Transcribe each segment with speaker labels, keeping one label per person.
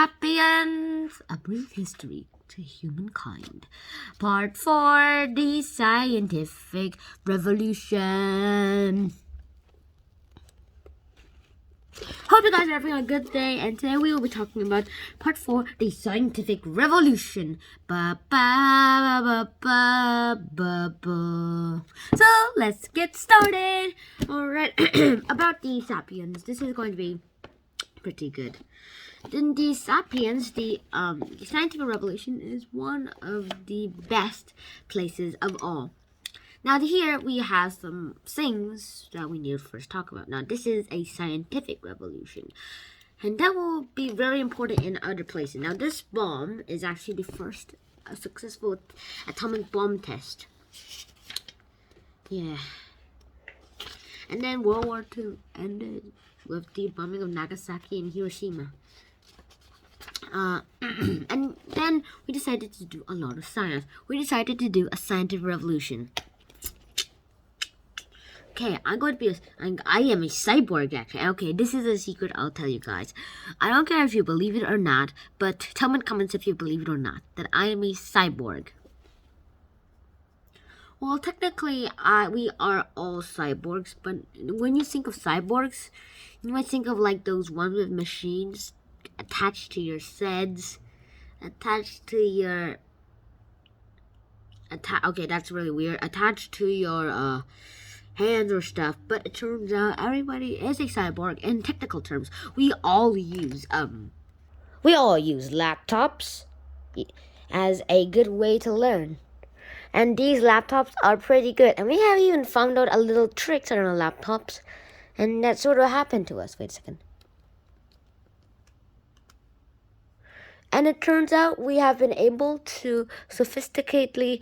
Speaker 1: Sapiens, A Brief History to Humankind. Part 4, The Scientific Revolution. Hope you guys are having a good day, and today we will be talking about Part 4, The Scientific Revolution. So, let's get started. Alright, about the Sapiens. This is going to be pretty good. Then the Sapiens, the scientific revolution is one of the best places of all. Now here we have some things that we need to first talk about. Now this is a scientific revolution, and that will be very important in other places. Now this bomb is actually the first successful atomic bomb test. Yeah. And then World War II ended with the bombing of Nagasaki and Hiroshima. And then we decided to do a lot of science. We decided to do a scientific revolution. Okay, I am a cyborg actually. Okay, this is a secret I'll tell you guys. I don't care if you believe it or not, but tell me in the comments if you believe it or not, that I am a cyborg. Well, technically, we are all cyborgs, but when you think of cyborgs, you might think of like those ones with machines attached to your SEDs, attached to your okay, that's really weird. Attached to your hands or stuff. But it turns out everybody is a cyborg in technical terms. We all use laptops as a good way to learn. And these laptops are pretty good. And we have even found out a little tricks on our laptops. And that sort of happened to us. Wait a second. And it turns out we have been able to sophisticatedly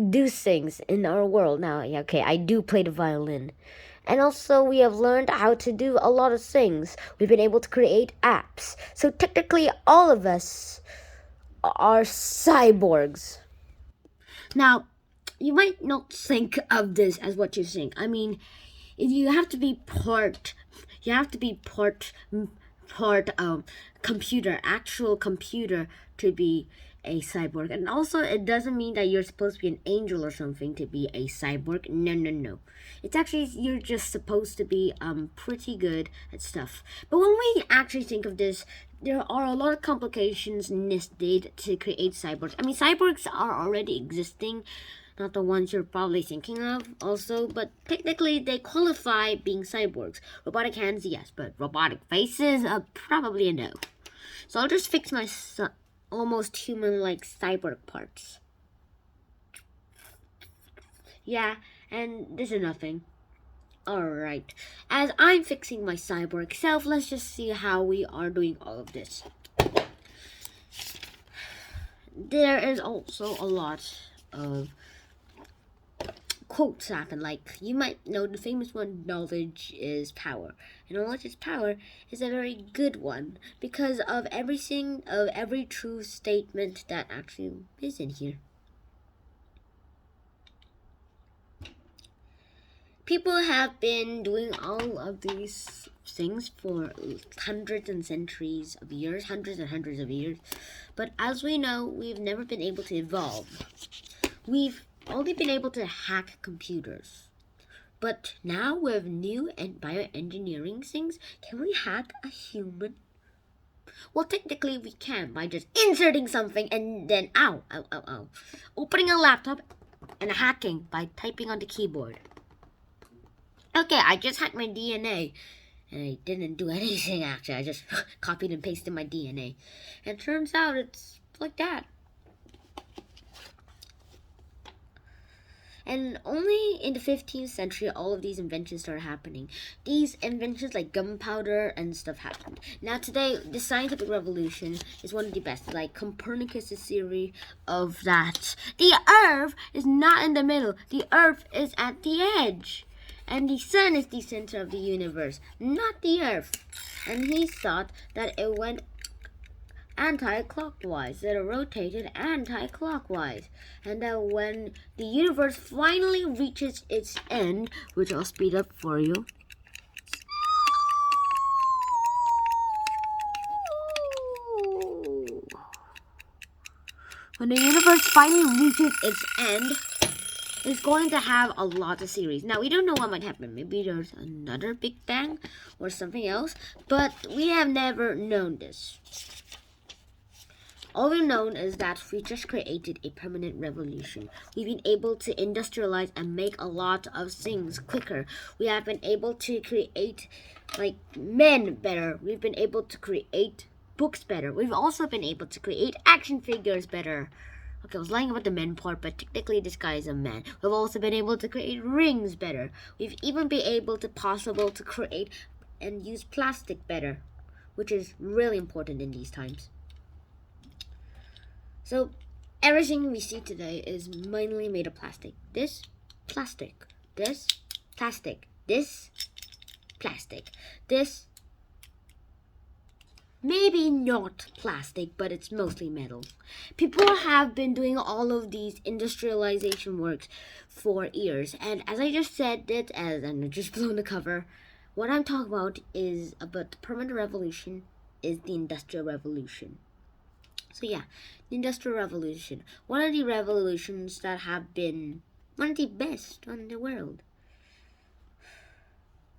Speaker 1: do things in our world. Now, okay, I do play the violin. And also we have learned how to do a lot of things. We've been able to create apps. So technically all of us are cyborgs. Now, you might not think of this as what you think. I mean, you have to be part computer, actual computer, to be a cyborg. And also it doesn't mean that you're supposed to be an angel or something to be a cyborg. No. It's actually you're just supposed to be pretty good at stuff. But when we actually think of this, there are a lot of complications needed to create cyborgs. I mean, cyborgs are already existing, not the ones you're probably thinking of also, but technically they qualify being cyborgs. Robotic hands, yes, but robotic faces, probably a no. So I'll just fix my almost human-like cyborg parts. Yeah, and this is nothing. Alright, as I'm fixing my cyborg self, let's just see how we are doing all of this. There is also a lot of quotes happen, like you might know the famous one, knowledge is power. And knowledge is power is a very good one because of every true statement that actually is in here. People have been doing all of these things for hundreds and hundreds of years, but as we know, we've never been able to evolve. We've only been able to hack computers. But now with new and bioengineering things, can we hack a human? Well, technically we can by just inserting something and then opening a laptop and hacking by typing on the keyboard. Okay, I just hacked my DNA. And I didn't do anything actually. I just copied and pasted my DNA. And it turns out it's like that. And only in the 15th century, all of these inventions started happening. These inventions like gunpowder and stuff happened. Now today, the scientific revolution is one of the best. Like Copernicus' theory of that the Earth is not in the middle. The Earth is at the edge. And the sun is the center of the universe, not the Earth. And he thought that it went anti-clockwise, that it rotated anti-clockwise, and that when the universe finally reaches its end, which I'll speed up for you, when the universe finally reaches its end, it's going to have a lot of series. Now, we don't know what might happen. Maybe there's another Big Bang or something else, but we have never known this. All we've known is that we just created a permanent revolution. We've been able to industrialize and make a lot of things quicker. We have been able to create men better. We've been able to create books better. We've also been able to create action figures better. Okay, I was lying about the men part, but technically this guy is a man. We've also been able to create rings better. We've even been able to create and use plastic better, which is really important in these times. So, everything we see today is mainly made of plastic. This, plastic. This, plastic. This, plastic. This, maybe not plastic, but it's mostly metal. People have been doing all of these industrialization works for years. And as I just said it, as I'm just blown the cover, what I'm talking about is about the permanent revolution is the Industrial Revolution. So yeah, the Industrial Revolution. One of the revolutions that have been one of the best in the world.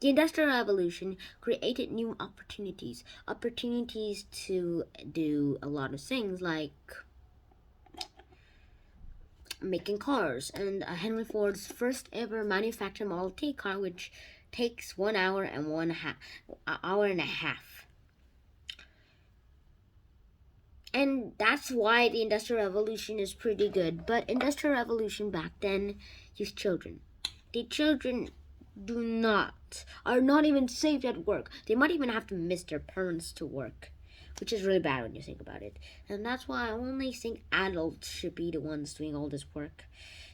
Speaker 1: The Industrial Revolution created new opportunities to do a lot of things like making cars, and Henry Ford's first ever manufactured Model T car, which takes 1 hour and a half. And that's why the Industrial Revolution is pretty good. But Industrial Revolution back then used children. The children are not even safe at work. They might even have to miss their parents to work, which is really bad when you think about it. And that's why I only think adults should be the ones doing all this work.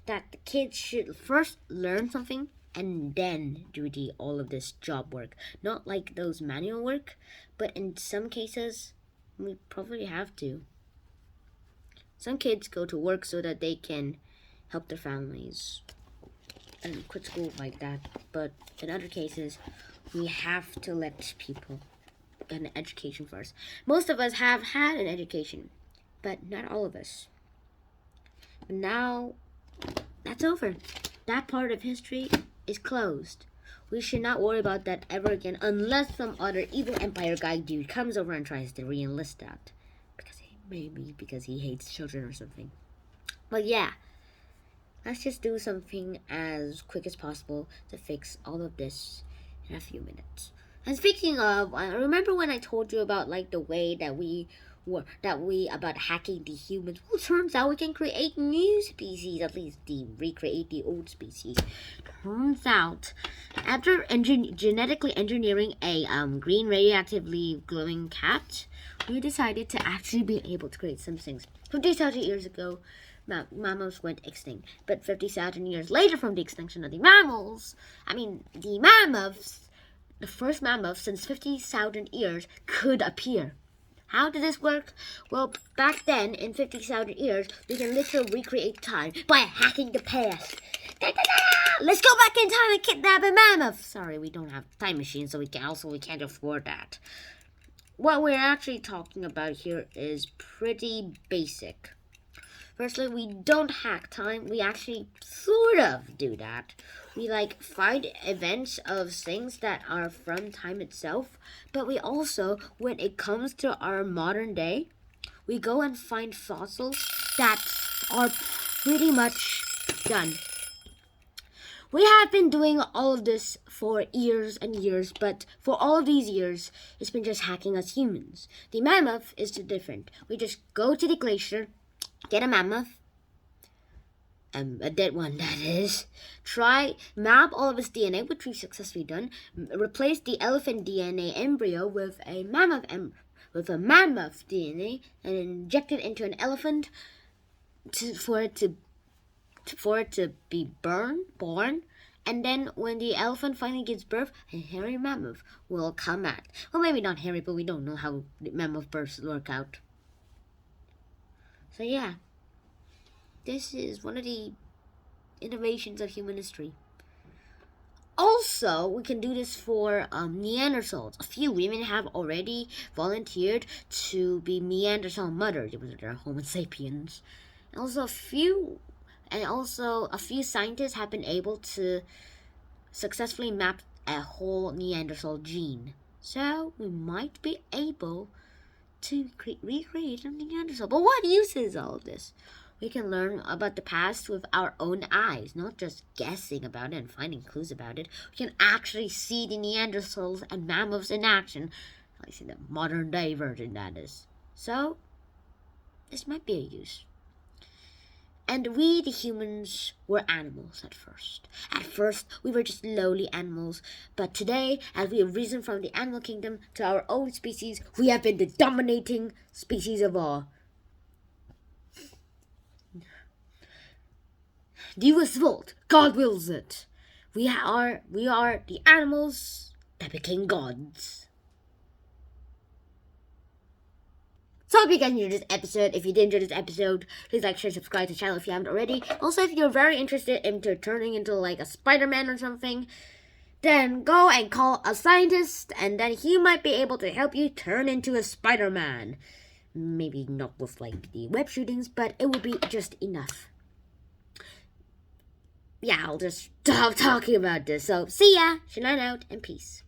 Speaker 1: That the kids should first learn something and then do all of this job work. Not like those manual work, but in some cases, we probably have to. Some kids go to work so that they can help their families and quit school like that. But in other cases, we have to let people get an education first. Most of us have had an education, but not all of us. But now, that's over. That part of history is closed. We should not worry about that ever again unless some other evil empire guy dude comes over and tries to re-enlist that. Because he hates children or something. But yeah, let's just do something as quick as possible to fix all of this in a few minutes. And speaking of, I remember when I told you about the way that we about hacking the humans. Well, it turns out we can create new species, at least recreate the old species. Turns out, after genetically engineering a green radioactively glowing cat, we decided to actually be able to create some things. 50,000 years ago, mammals went extinct. But 50,000 years later from the extinction of the mammoths, the first mammoth since 50,000 years could appear. How did this work? Well, back then, in 50,000 years, we can literally recreate time by hacking the past. Let's go back in time and kidnap a mammoth. Sorry, we don't have time machines, so we can't afford that. What we're actually talking about here is pretty basic. Firstly, we don't hack time. We actually sort of do that. We find events of things that are from time itself. But we also, when it comes to our modern day, we go and find fossils that are pretty much done. We have been doing all of this for years and years, but for all of these years, it's been just hacking us humans. The mammoth is different. We just go to the glacier, get a mammoth, a dead one that is, map all of its DNA, which we've successfully done, replace the elephant DNA embryo with a mammoth DNA, and inject it into an elephant for it to be born, and then when the elephant finally gives birth, a hairy mammoth will come out. Well, maybe not hairy, but we don't know how mammoth births work out. So yeah, this is one of the innovations of human history. Also, we can do this for Neanderthals. A few women have already volunteered to be Neanderthal mothers. It was their Homo sapiens. Also, a few scientists have been able to successfully map a whole Neanderthal gene. So we might be able to recreate a Neanderthal. But what use is all of this? We can learn about the past with our own eyes, not just guessing about it and finding clues about it. We can actually see the Neanderthals and mammoths in action. I see the modern day version, that is. So, this might be a use. And we, the humans, were animals at first. At first, we were just lowly animals. But today, as we have risen from the animal kingdom to our own species, we have been the dominating species of all. Deus vult, God wills it. We are the animals that became gods. So I hope you guys enjoyed this episode. If you did enjoy this episode, please like, share, subscribe to the channel if you haven't already. Also, if you're very interested into turning into like a Spider-Man or something, then go and call a scientist, and then he might be able to help you turn into a Spider-Man. Maybe not with like the web shootings, but it would be just enough. Yeah, I'll just stop talking about this. So, see ya, Shalom out, and peace.